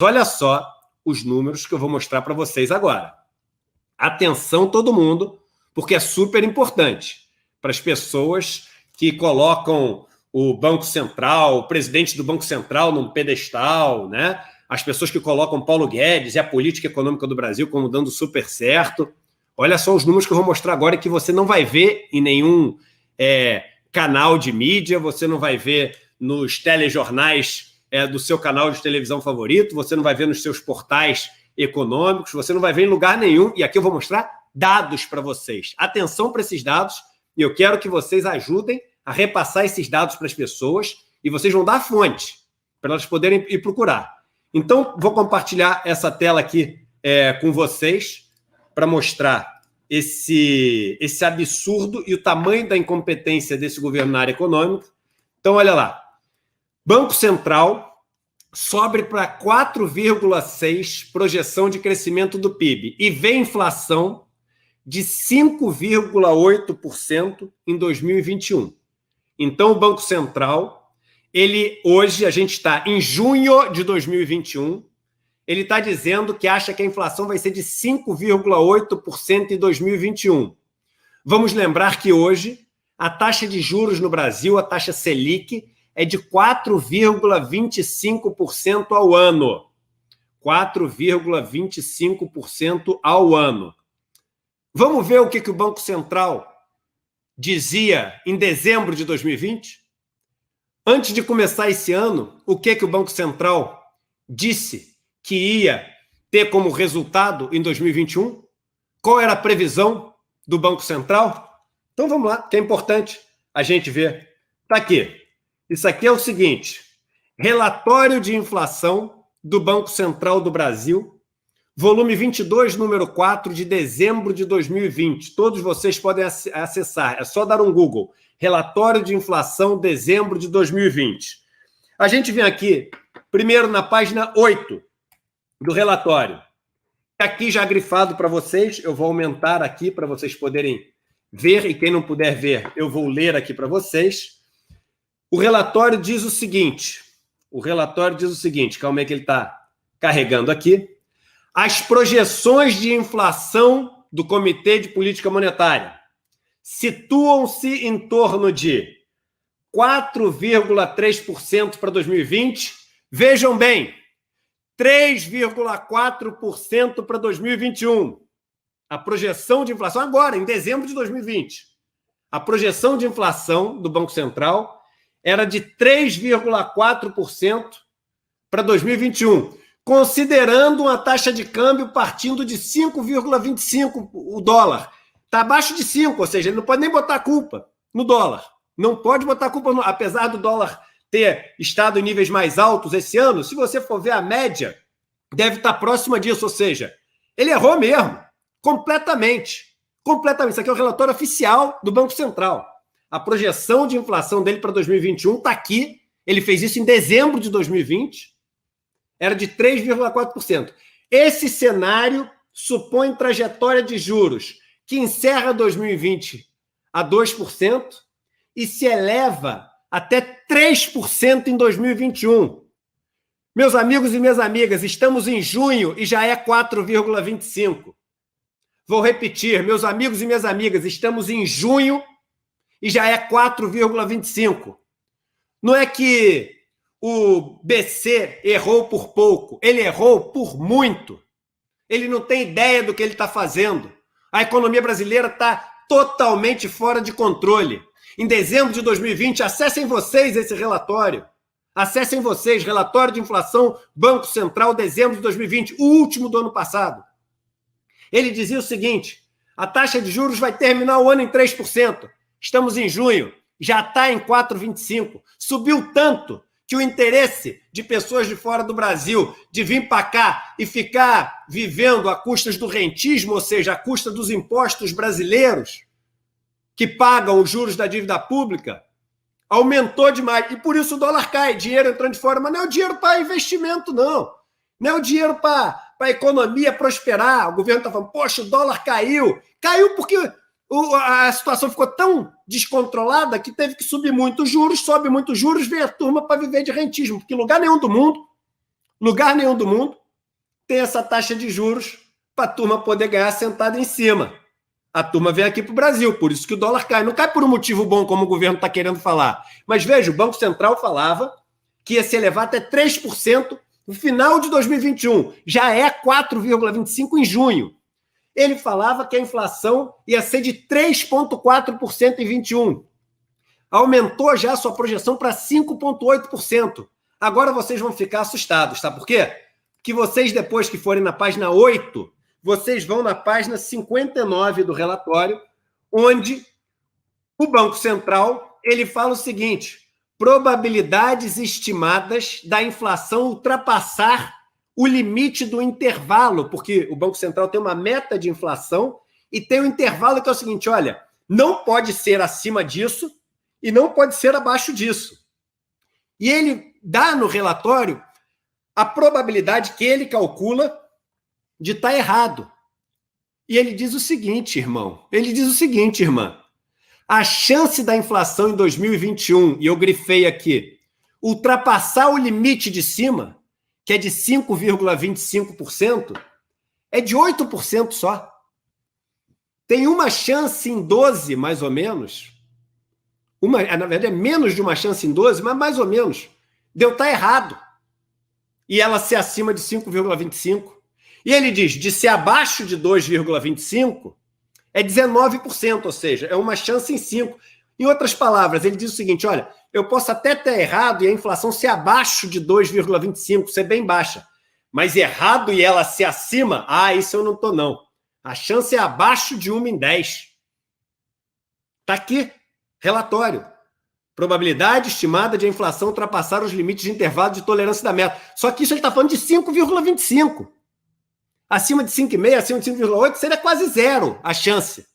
Olha só os números que eu vou mostrar para vocês agora. Atenção todo mundo, porque é super importante para as pessoas que colocam o Banco Central, o presidente do Banco Central num pedestal, né? As pessoas que colocam Paulo Guedes e a política econômica do Brasil como dando super certo. Olha só os números que eu vou mostrar agora e que você não vai ver em nenhum canal de mídia, você não vai ver nos telejornais do seu canal de televisão favorito, você não vai ver nos seus portais econômicos, você não vai ver em lugar nenhum. E aqui eu vou mostrar dados para vocês. Atenção para esses dados, e eu quero que vocês ajudem a repassar esses dados para as pessoas, e vocês vão dar a fonte para elas poderem ir procurar. Então, vou compartilhar essa tela aqui com vocês para mostrar esse absurdo e o tamanho da incompetência desse governo na área econômica. Então, olha lá. Banco Central sobe para 4,6% projeção de crescimento do PIB e vê inflação de 5,8% em 2021. Então, o Banco Central, hoje a gente está em junho de 2021, ele está dizendo que acha que a inflação vai ser de 5,8% em 2021. Vamos lembrar que hoje a taxa de juros no Brasil, a taxa Selic, é de 4,25% ao ano. 4,25% ao ano. Vamos ver o que o Banco Central dizia em dezembro de 2020? Antes de começar esse ano, o que o Banco Central disse que ia ter como resultado em 2021? Qual era a previsão do Banco Central? Então vamos lá, que é importante a gente ver. Está aqui. Isso aqui é o seguinte: relatório de inflação do Banco Central do Brasil, volume 22, número 4, de dezembro de 2020. Todos vocês podem acessar, é só dar um Google. Relatório de inflação, dezembro de 2020. A gente vem aqui, primeiro na página 8 do relatório. Aqui já grifado para vocês, eu vou aumentar aqui para vocês poderem ver, e quem não puder ver, eu vou ler aqui para vocês. O relatório diz o seguinte, calma aí que ele está carregando aqui. As projeções de inflação do Comitê de Política Monetária situam-se em torno de 4,3% para 2020. Vejam bem, 3,4% para 2021. A projeção de inflação agora, em dezembro de 2020. A projeção de inflação do Banco Central era de 3,4% para 2021, considerando uma taxa de câmbio partindo de 5,25 o dólar. Está abaixo de 5, ou seja, ele não pode nem botar a culpa no dólar. Não pode botar a culpa, apesar do dólar ter estado em níveis mais altos esse ano, se você for ver a média, deve estar próxima disso, ou seja, ele errou mesmo, completamente. Isso aqui é o relatório oficial do Banco Central. A projeção de inflação dele para 2021 está aqui, ele fez isso em dezembro de 2020, era de 3,4%. Esse cenário supõe trajetória de juros que encerra 2020 a 2% e se eleva até 3% em 2021. Meus amigos e minhas amigas, estamos em junho e já é 4,25%. Vou repetir, meus amigos e minhas amigas, estamos em junho e já é 4,25%. Não é que o BC errou por pouco, ele errou por muito. Ele não tem ideia do que ele está fazendo. A economia brasileira está totalmente fora de controle. Em dezembro de 2020, acessem vocês esse relatório. Acessem vocês, relatório de inflação, Banco Central, dezembro de 2020, o último do ano passado. Ele dizia o seguinte: a taxa de juros vai terminar o ano em 3%. Estamos em junho, já está em 4,25%. Subiu tanto que o interesse de pessoas de fora do Brasil de vir para cá e ficar vivendo a custas do rentismo, ou seja, a custa dos impostos brasileiros, que pagam os juros da dívida pública, aumentou demais. E por isso o dólar cai, dinheiro entrando de fora. Mas não é o dinheiro para investimento, não. Não é o dinheiro para a economia prosperar. O governo está falando, poxa, o dólar caiu. Caiu porque a situação ficou tão descontrolada que teve que subir muito os juros, sobe muito os juros, vem a turma para viver de rentismo, porque em lugar nenhum do mundo Lugar nenhum do mundo tem essa taxa de juros para a turma poder ganhar sentada em cima. A turma vem aqui para o Brasil, por isso que o dólar cai. Não cai por um motivo bom, como o governo está querendo falar. Mas veja, o Banco Central falava que ia se elevar até 3% no final de 2021. Já é 4,25% em junho. Ele falava que a inflação ia ser de 3,4% em 21. Aumentou já a sua projeção para 5,8%. Agora vocês vão ficar assustados, sabe por quê? Que vocês, depois que forem na página 8, vocês vão na página 59 do relatório, onde o Banco Central ele fala o seguinte: probabilidades estimadas da inflação ultrapassar o limite do intervalo, porque o Banco Central tem uma meta de inflação e tem um intervalo que é o seguinte, olha, não pode ser acima disso e não pode ser abaixo disso. E ele dá no relatório a probabilidade que ele calcula de estar errado. E ele diz o seguinte, irmão, irmã, a chance da inflação em 2021, e eu grifei aqui, ultrapassar o limite de cima, que é de 5,25%, é de 8% só. Tem uma chance em 12, mais ou menos, na verdade é menos de uma chance em 12, mas mais ou menos, de eu estar errado. E ela ser acima de 5,25%. E ele diz, de ser abaixo de 2,25%, é 19%, ou seja, é uma chance em 5. Em outras palavras, ele diz o seguinte, olha, eu posso até ter errado e a inflação ser abaixo de 2,25, ser bem baixa, mas errado e ela ser acima, isso eu não estou não. A chance é abaixo de 1 em 10. Está aqui, relatório. Probabilidade estimada de a inflação ultrapassar os limites de intervalo de tolerância da meta. Só que isso ele está falando de 5,25. Acima de 5,5, acima de 5,8, seria quase zero a chance.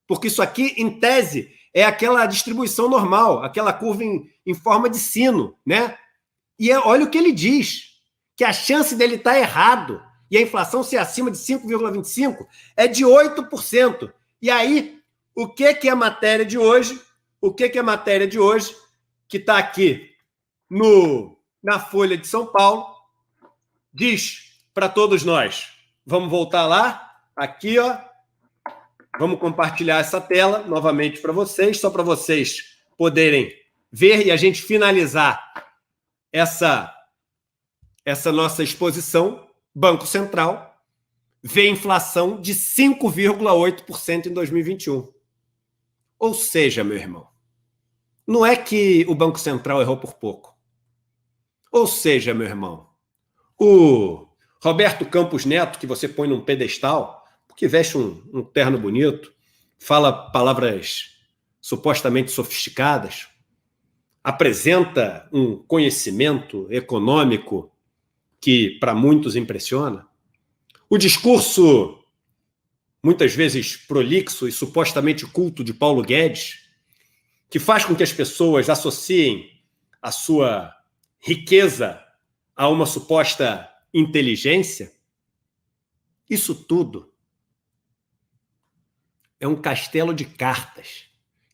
Porque isso aqui, em tese, é aquela distribuição normal, aquela curva em forma de sino, né? E olha o que ele diz, que a chance dele estar errado e a inflação ser acima de 5,25 é de 8%. E aí, o que é a matéria de hoje? O que é a matéria de hoje, que está aqui na Folha de São Paulo, diz para todos nós. Vamos voltar lá, aqui, ó. Vamos compartilhar essa tela novamente para vocês, só para vocês poderem ver e a gente finalizar essa nossa exposição. Banco Central vê inflação de 5,8% em 2021. Ou seja, meu irmão, não é que o Banco Central errou por pouco. Ou seja, meu irmão, o Roberto Campos Neto, que você põe num pedestal, porque veste um terno bonito, fala palavras supostamente sofisticadas, apresenta um conhecimento econômico que para muitos impressiona. O discurso, muitas vezes prolixo e supostamente culto de Paulo Guedes, que faz com que as pessoas associem a sua riqueza a uma suposta inteligência, isso tudo é um castelo de cartas.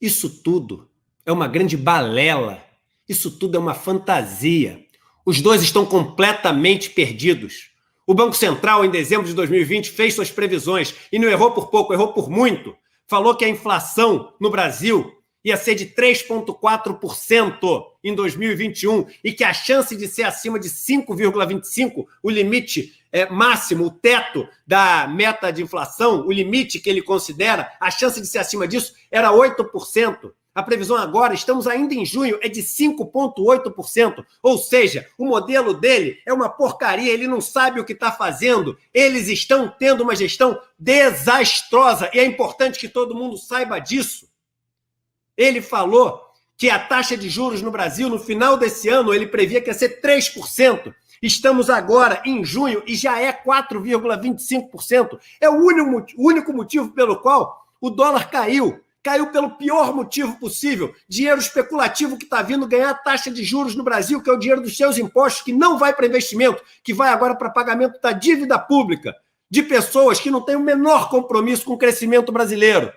Isso tudo é uma grande balela. Isso tudo é uma fantasia. Os dois estão completamente perdidos. O Banco Central, em dezembro de 2020, fez suas previsões e não errou por pouco, errou por muito. Falou que a inflação no Brasil ia ser de 3,4% em 2021 e que a chance de ser acima de 5,25%, o limite máximo, o teto da meta de inflação, o limite que ele considera, a chance de ser acima disso era 8%. A previsão agora, estamos ainda em junho, é de 5,8%. Ou seja, o modelo dele é uma porcaria, ele não sabe o que está fazendo. Eles estão tendo uma gestão desastrosa e é importante que todo mundo saiba disso. Ele falou que a taxa de juros no Brasil, no final desse ano, ele previa que ia ser 3%. Estamos agora em junho e já é 4,25%. É o único motivo pelo qual o dólar caiu. Caiu pelo pior motivo possível. Dinheiro especulativo que está vindo ganhar taxa de juros no Brasil, que é o dinheiro dos seus impostos, que não vai para investimento, que vai agora para pagamento da dívida pública de pessoas que não têm o menor compromisso com o crescimento brasileiro.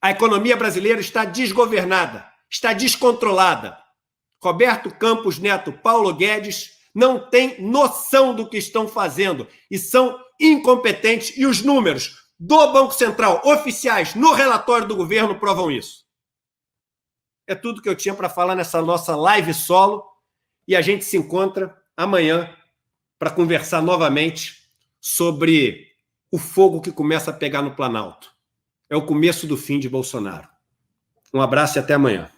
A economia brasileira está desgovernada, está descontrolada. Roberto Campos Neto, Paulo Guedes não têm noção do que estão fazendo e são incompetentes, e os números do Banco Central oficiais no relatório do governo provam isso. É tudo que eu tinha para falar nessa nossa live solo, e a gente se encontra amanhã para conversar novamente sobre o fogo que começa a pegar no Planalto. É o começo do fim de Bolsonaro. Um abraço e até amanhã.